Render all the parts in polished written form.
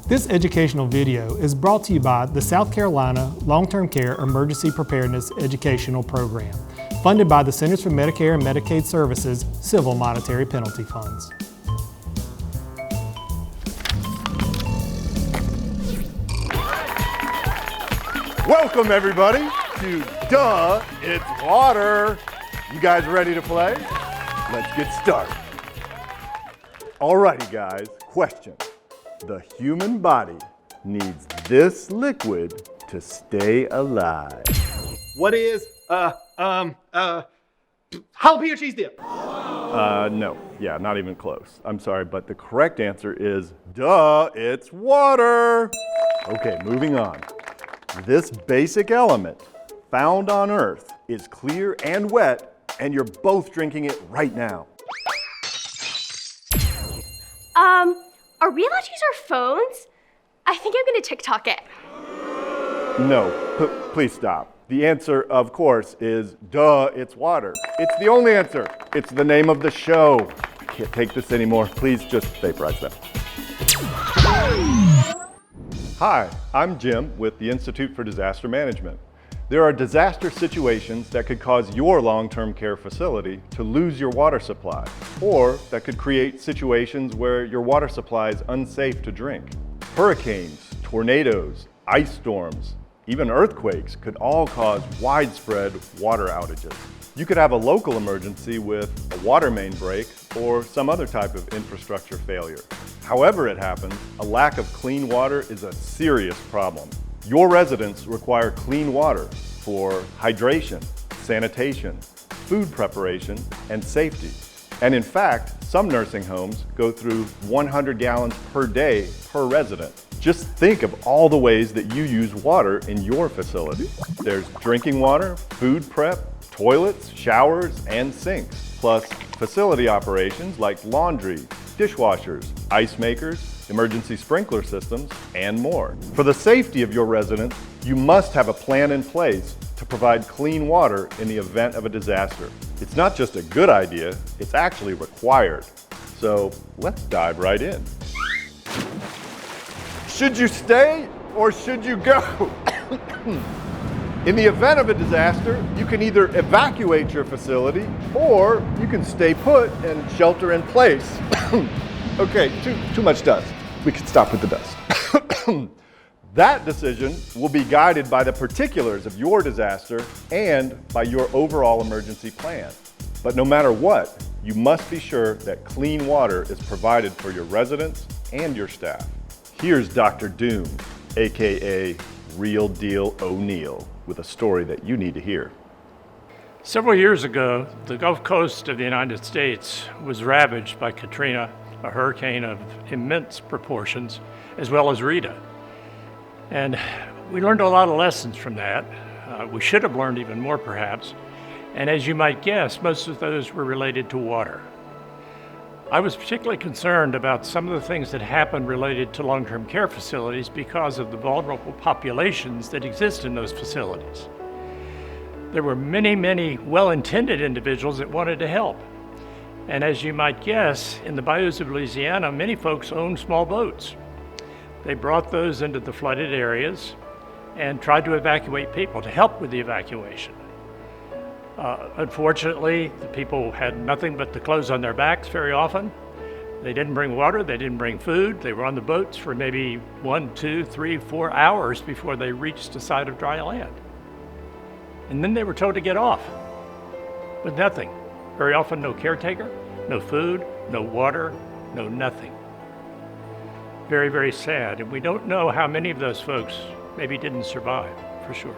This educational video is brought to you by the South Carolina Long-Term Care Emergency Preparedness Educational Program, funded by the Centers for Medicare and Medicaid Services Civil Monetary Penalty Funds. Welcome everybody to Duh, It's Water. You guys ready to play? Let's get started. Alrighty guys, question. The human body needs this liquid to stay alive. What is jalapeno cheese dip? No, yeah, not even close. I'm sorry, but the correct answer is duh, it's water. Okay, moving on. This basic element found on Earth is clear and wet, and you're both drinking it right now. Are we allowed to use our phones? I think I'm gonna TikTok it. No, please stop. The answer, of course, is duh, it's water. It's the only answer. It's the name of the show. I can't take this anymore. Please just vaporize them. Hi, I'm Jim with the Institute for Disaster Management. There are disaster situations that could cause your long-term care facility to lose your water supply, or that could create situations where your water supply is unsafe to drink. Hurricanes, tornadoes, ice storms, even earthquakes could all cause widespread water outages. You could have a local emergency with a water main break or some other type of infrastructure failure. However it happens, a lack of clean water is a serious problem. Your residents require clean water for hydration, sanitation, food preparation, and safety. And in fact, some nursing homes go through 100 gallons per day per resident. Just think of all the ways that you use water in your facility. There's drinking water, food prep, toilets, showers, and sinks, plus facility operations like laundry, dishwashers, ice makers, emergency sprinkler systems, and more. For the safety of your residents, you must have a plan in place to provide clean water in the event of a disaster. It's not just a good idea, it's actually required. So let's dive right in. Should you stay or should you go? In the event of a disaster, you can either evacuate your facility or you can stay put and shelter in place. Okay, too much dust. We can stop with the dust. That decision will be guided by the particulars of your disaster and by your overall emergency plan. But no matter what, you must be sure that clean water is provided for your residents and your staff. Here's Dr. Doom, AKA Real Deal O'Neill, with a story that you need to hear. Several years ago, the Gulf Coast of the United States was ravaged by Katrina, a hurricane of immense proportions, as well as Rita. And we learned a lot of lessons from that. We should have learned even more, perhaps. And as you might guess, most of those were related to water. I was particularly concerned about some of the things that happened related to long-term care facilities because of the vulnerable populations that exist in those facilities. There were many, many well-intended individuals that wanted to help. And as you might guess, in the bayous of Louisiana, many folks own small boats. They brought those into the flooded areas and tried to evacuate people, to help with the evacuation. Unfortunately, the people had nothing but the clothes on their backs very often. They didn't bring water, they didn't bring food. They were on the boats for maybe 1, 2, 3, 4 hours before they reached the side of dry land. And then they were told to get off with nothing. Very often no caretaker, no food, no water, no nothing. Very, very sad. And we don't know how many of those folks maybe didn't survive, for sure.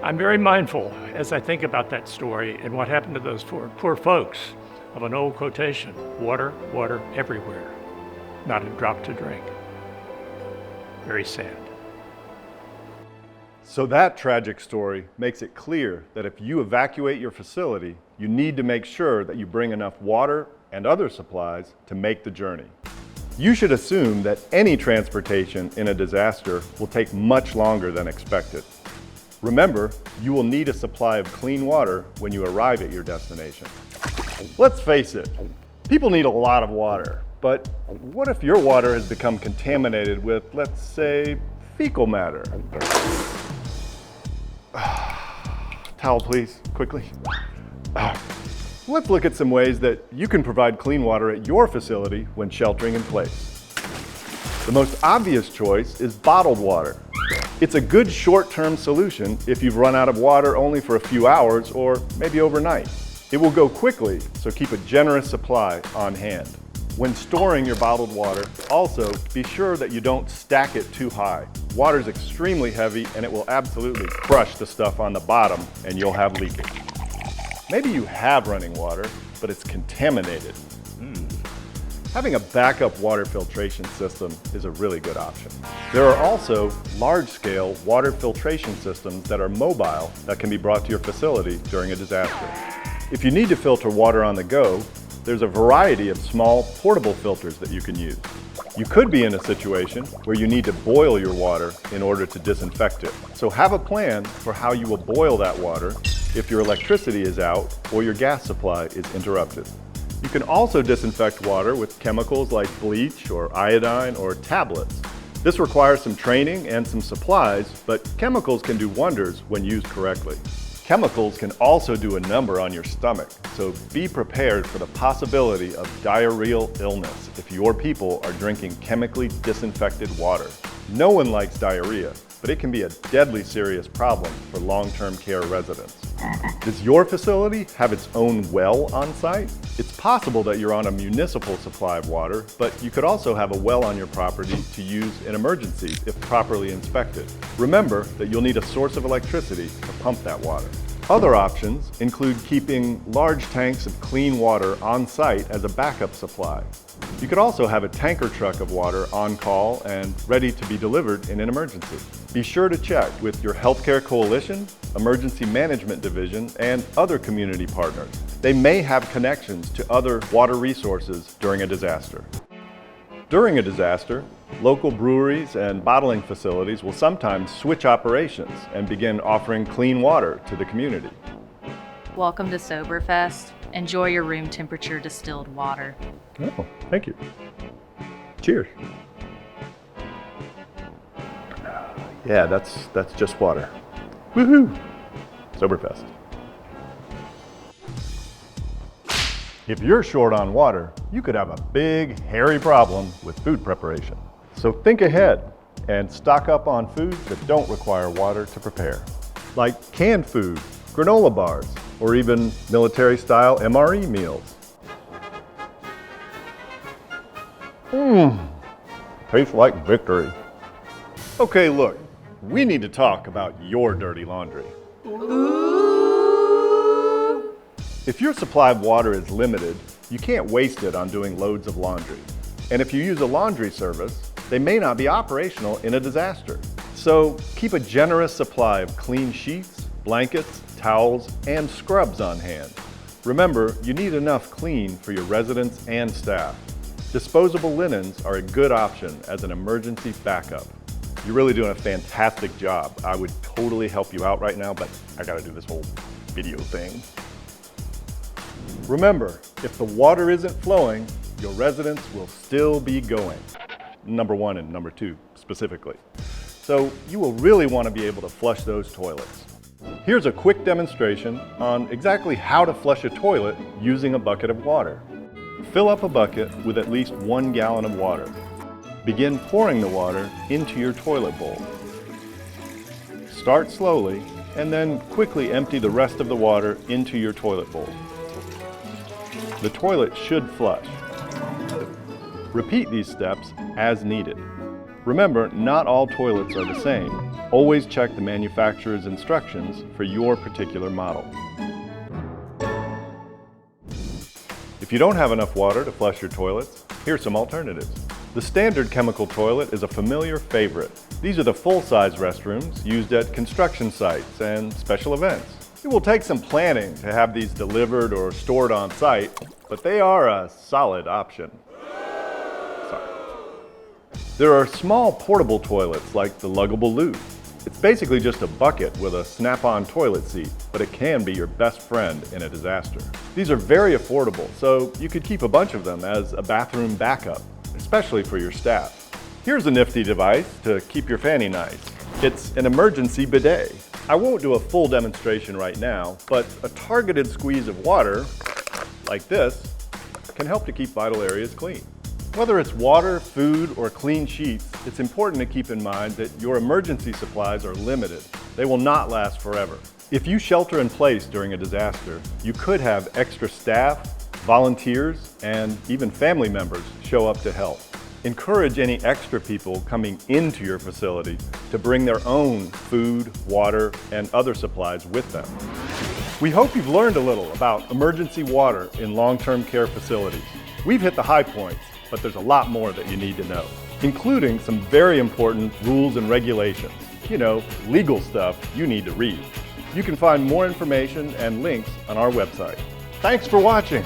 I'm very mindful as I think about that story and what happened to those poor folks of an old quotation, water, water everywhere, not a drop to drink. Very sad. So that tragic story makes it clear that if you evacuate your facility, you need to make sure that you bring enough water and other supplies to make the journey. You should assume that any transportation in a disaster will take much longer than expected. Remember, you will need a supply of clean water when you arrive at your destination. Let's face it, people need a lot of water. But what if your water has become contaminated with, let's say, fecal matter? Towel, please, quickly. Let's look at some ways that you can provide clean water at your facility when sheltering in place. The most obvious choice is bottled water. It's a good short-term solution if you've run out of water only for a few hours or maybe overnight. It will go quickly, so keep a generous supply on hand. When storing your bottled water, also be sure that you don't stack it too high. Water's extremely heavy and it will absolutely crush the stuff on the bottom and you'll have leakage. Maybe you have running water, but it's contaminated. Having a backup water filtration system is a really good option. There are also large-scale water filtration systems that are mobile that can be brought to your facility during a disaster. If you need to filter water on the go, there's a variety of small portable filters that you can use. You could be in a situation where you need to boil your water in order to disinfect it. So have a plan for how you will boil that water if your electricity is out or your gas supply is interrupted. You can also disinfect water with chemicals like bleach or iodine or tablets. This requires some training and some supplies, but chemicals can do wonders when used correctly. Chemicals can also do a number on your stomach, so be prepared for the possibility of diarrheal illness if your people are drinking chemically disinfected water. No one likes diarrhea, but it can be a deadly serious problem for long-term care residents. Does your facility have its own well on site? It's possible that you're on a municipal supply of water, but you could also have a well on your property to use in emergencies if properly inspected. Remember that you'll need a source of electricity to pump that water. Other options include keeping large tanks of clean water on site as a backup supply. You could also have a tanker truck of water on call and ready to be delivered in an emergency. Be sure to check with your healthcare coalition, emergency management division, and other community partners. They may have connections to other water resources during a disaster. During a disaster, local breweries and bottling facilities will sometimes switch operations and begin offering clean water to the community. Welcome to Soberfest. Enjoy your room temperature distilled water. Oh, thank you. Cheers. Yeah, that's just water. Woohoo! Soberfest. If you're short on water, you could have a big, hairy problem with food preparation. So think ahead and stock up on foods that don't require water to prepare, like canned food, granola bars, or even military-style MRE meals. Tastes like victory. Okay, look, we need to talk about your dirty laundry. If your supply of water is limited, you can't waste it on doing loads of laundry. And if you use a laundry service, they may not be operational in a disaster. So keep a generous supply of clean sheets, blankets, towels, and scrubs on hand. Remember, you need enough clean for your residents and staff. Disposable linens are a good option as an emergency backup. You're really doing a fantastic job. I would totally help you out right now, but I gotta do this whole video thing. Remember, if the water isn't flowing, your residents will still be going. Number 1 and number 2 specifically. So you will really want to be able to flush those toilets. Here's a quick demonstration on exactly how to flush a toilet using a bucket of water. Fill up a bucket with at least 1 gallon of water. Begin pouring the water into your toilet bowl. Start slowly and then quickly empty the rest of the water into your toilet bowl. The toilet should flush. Repeat these steps as needed. Remember, not all toilets are the same. Always check the manufacturer's instructions for your particular model. If you don't have enough water to flush your toilets, here's some alternatives. The standard chemical toilet is a familiar favorite. These are the full-size restrooms used at construction sites and special events. It will take some planning to have these delivered or stored on site, but they are a solid option. Sorry. There are small portable toilets like the luggable loo. It's basically just a bucket with a snap-on toilet seat, but it can be your best friend in a disaster. These are very affordable, so you could keep a bunch of them as a bathroom backup, especially for your staff. Here's a nifty device to keep your fanny nice. It's an emergency bidet. I won't do a full demonstration right now, but a targeted squeeze of water, like this, can help to keep vital areas clean. Whether it's water, food, or clean sheets, it's important to keep in mind that your emergency supplies are limited. They will not last forever. If you shelter in place during a disaster, you could have extra staff, volunteers, and even family members show up to help. Encourage any extra people coming into your facility to bring their own food, water, and other supplies with them. We hope you've learned a little about emergency water in long-term care facilities. We've hit the high points, but there's a lot more that you need to know, including some very important rules and regulations. You know, legal stuff you need to read. You can find more information and links on our website. Thanks for watching.